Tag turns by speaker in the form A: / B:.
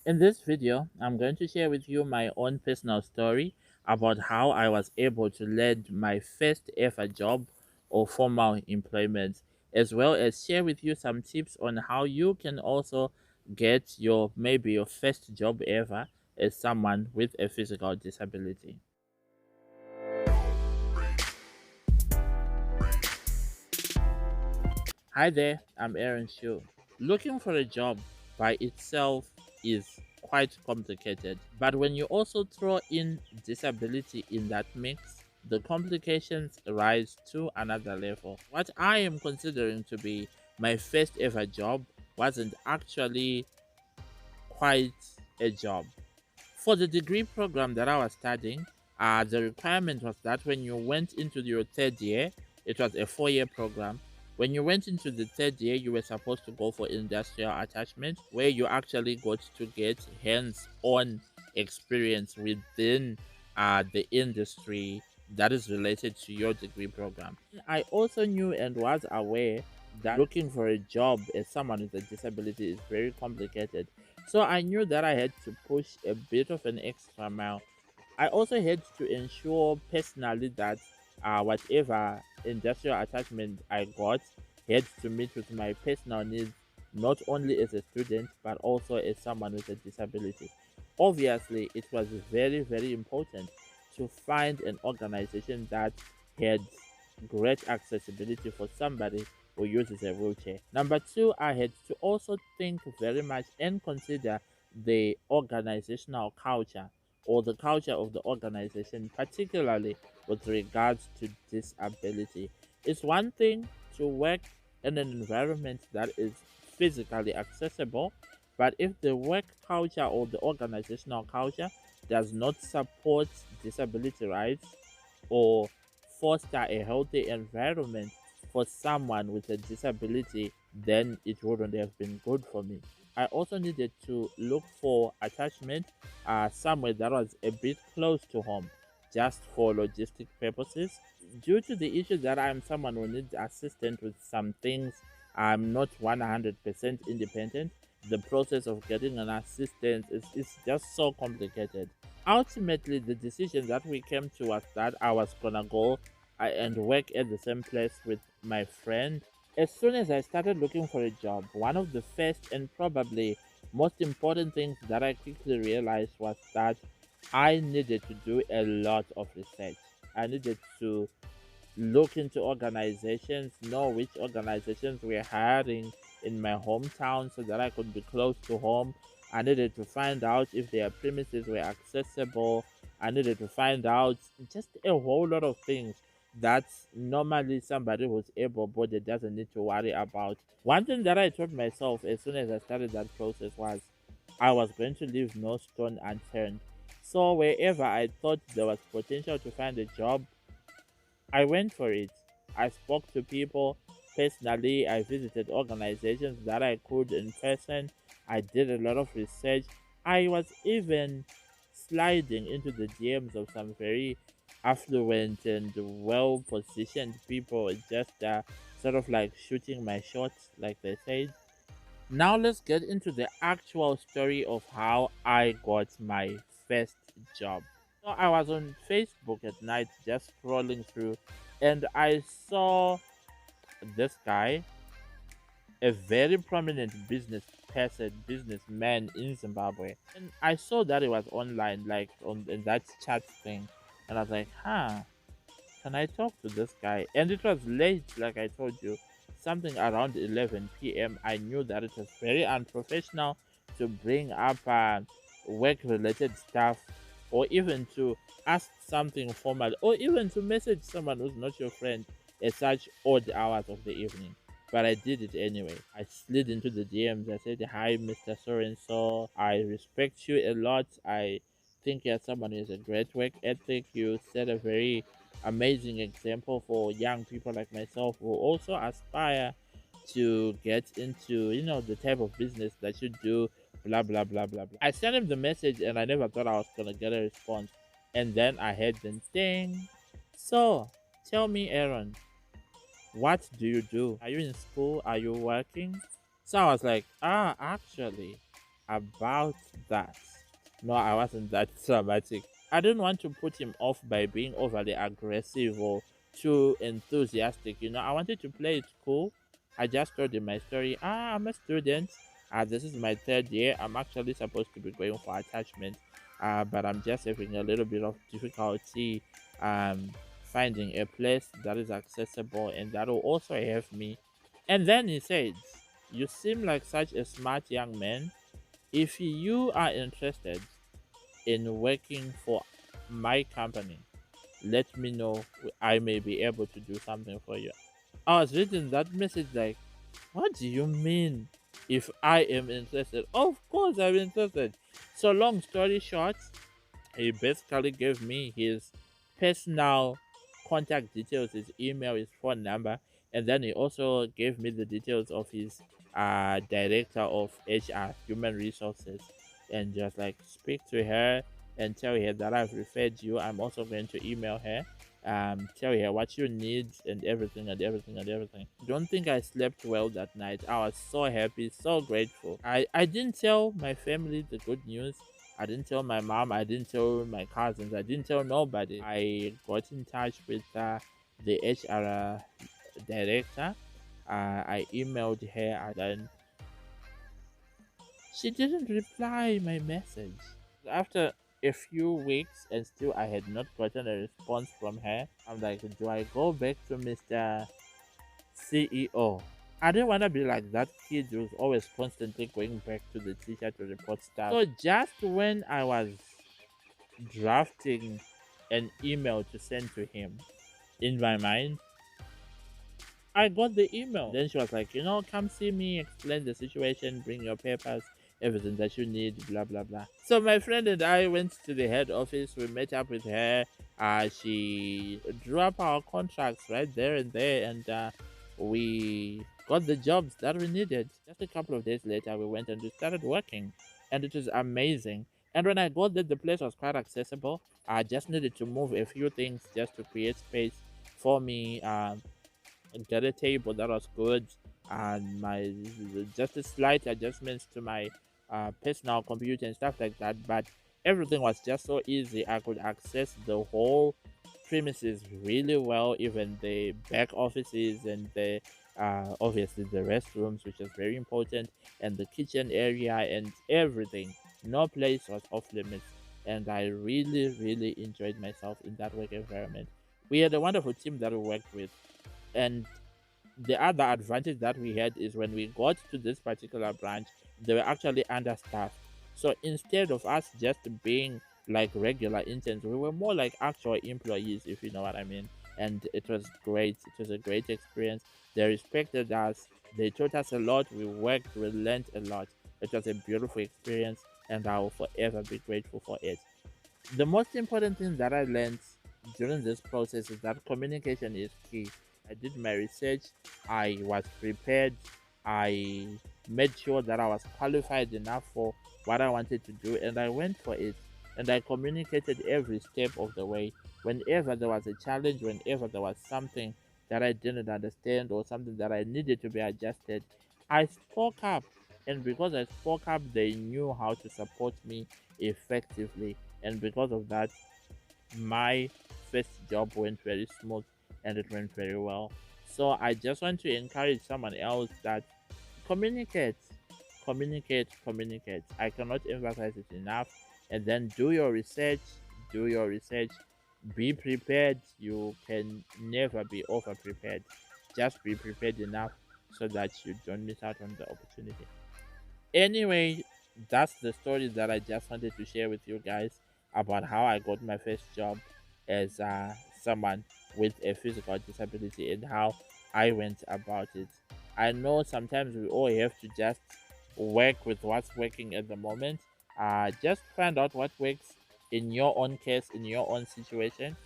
A: In this video, I'm going to share with you my own personal story about how I was able to land my first ever job or formal employment, as well as share with you some tips on how you can also get your maybe your first job ever as someone with a physical disability. Hi there, I'm Aaron Shu. Looking for a job by itself is quite complicated, but when you also throw in disability in that mix, the complications rise to another level. What I am considering to be my first ever job wasn't actually quite a job. For the degree program that I was studying, the requirement was that when you went into your third year, it was a 4-year program. When you went into the third year, you were supposed to go for industrial attachment, where you actually got to get hands-on experience within the industry that is related to your degree program. I also knew and was aware that looking for a job as someone with a disability is very complicated, so I knew that I had to push a bit of an extra mile. I also had to ensure personally that whatever industrial attachment I got had to meet with my personal needs, not only as a student but also as someone with a disability. Obviously, it was very, very important to find an organization that had great accessibility for somebody who uses a wheelchair. Number two, I had to also think very much and consider the organizational culture or the culture of the organization, particularly with regards to disability. It's one thing to work in an environment that is physically accessible, but if the work culture or the organizational culture does not support disability rights or foster a healthy environment for someone with a disability, then it wouldn't have been good for me. I also needed to look for attachment somewhere that was a bit close to home, just for logistic purposes. Due to the issue that I'm someone who needs assistance with some things, I'm not 100% independent. The process of getting an assistant is just so complicated. Ultimately, the decision that we came to was that I was gonna go and work at the same place with my friend. As soon as I started looking for a job, one of the first and probably most important things that I quickly realized was that I needed to do a lot of research. I needed to look into organizations, know which organizations were hiring in my hometown so that I could be close to home. I needed to find out if their premises were accessible. I needed to find out just a whole lot of things that normally somebody who's able bodied doesn't need to worry about. One thing that I told myself as soon as I started that process was I was going to leave no stone unturned. So wherever I thought there was potential to find a job, I went for it. I spoke to people personally. I visited organizations that I could in person. I did a lot of research. I was even sliding into the DMs of some very affluent and well positioned people, just sort of like shooting my shots, like they said. Now, let's get into the actual story of how I got my first job. So, I was on Facebook at night just scrolling through, and I saw this guy, a very prominent business person, businessman in Zimbabwe. And I saw that it was online, like on in that chat thing. And I was like, huh, can I talk to this guy? And it was late, like I told you, something around 11 p.m. I knew that it was very unprofessional to bring up work related stuff, or even to ask something formal, or even to message someone who's not your friend at such odd hours of the evening. But I did it anyway. I slid into the DMs. I said, "Hi, Mr. So and so. I respect you a lot. I think you're someone who has a great work ethic. You set a very amazing example for young people like myself who also aspire to get into, the type of business that you do, blah blah blah blah blah." I sent him the message and I never thought I was gonna get a response. And then I had the thing. So tell me, Aaron, what do? Are you in school? Are you working? So I was like, actually, about that. No, I wasn't that dramatic. I didn't want to put him off by being overly aggressive or too enthusiastic. I wanted to play it cool. I just told him my story. I'm a student. This is my third year. I'm actually supposed to be going for attachment, but I'm just having a little bit of difficulty um, finding a place that is accessible and that will also have me. And then he said, "You seem like such a smart young man. If you are interested in working for my company, let me know. I may be able to do something for you." I was reading that message like, what do you mean? If I am interested? Of course I'm interested. So long story short, he basically gave me his personal contact details, his email, his phone number, and then he also gave me the details of his director of HR, human resources, and just like speak to her and tell her that I've referred you. I'm also going to email her, tell her what you need and everything and everything and everything. Don't think I slept well that night. I was so happy, so grateful. I didn't tell my family the good news. I didn't tell my mom. I didn't tell my cousins. I didn't tell nobody. I got in touch with the HR director. I emailed her and then she didn't reply my message. After a few weeks and still I had not gotten a response from her, I'm like, do I go back to Mr. CEO? I didn't want to be like that kid who's always constantly going back to the teacher to report stuff. So just when I was drafting an email to send to him, in my mind, I got the email. Then she was like, come see me, explain the situation, bring your papers, everything that you need, blah, blah, blah. So my friend and I went to the head office. We met up with her. She drew up our contracts right there and there, and we got the jobs that we needed. Just a couple of days later, we went and we started working, and it was amazing. And when I got there, the place was quite accessible. I just needed to move a few things just to create space for me. Get a table that was good, and my just a slight adjustments to my personal computer and stuff like that. But everything was just so easy. I could access the whole premises really well, even the back offices and the obviously the restrooms, which is very important, and the kitchen area and everything. No place was off limits, and I really, really enjoyed myself in that work environment. We had a wonderful team that we worked with, and the other advantage that we had is when we got to this particular branch, they were actually understaffed. So instead of us just being like regular interns, we were more like actual employees, if you know what I mean. And it was great. It was a great experience. They respected us. They taught us a lot. We worked. We learned a lot. It was a beautiful experience, and I will forever be grateful for it. The most important thing that I learned during this process is that communication is key. I did my research, I was prepared, I made sure that I was qualified enough for what I wanted to do, and I went for it. And I communicated every step of the way. Whenever there was a challenge, whenever there was something that I didn't understand or something that I needed to be adjusted, I spoke up. And because I spoke up, they knew how to support me effectively. And because of that, my first job went very smooth and it went very well. So I just want to encourage someone else that communicate, communicate, communicate. I cannot emphasize it enough. And then do your research, do your research, be prepared. You can never be over prepared. Just be prepared enough so that you don't miss out on the opportunity. Anyway, that's the story that I just wanted to share with you guys about how I got my first job as someone with a physical disability and how I went about it. I know sometimes we all have to just work with what's working at the moment. Just find out what works in your own case, in your own situation,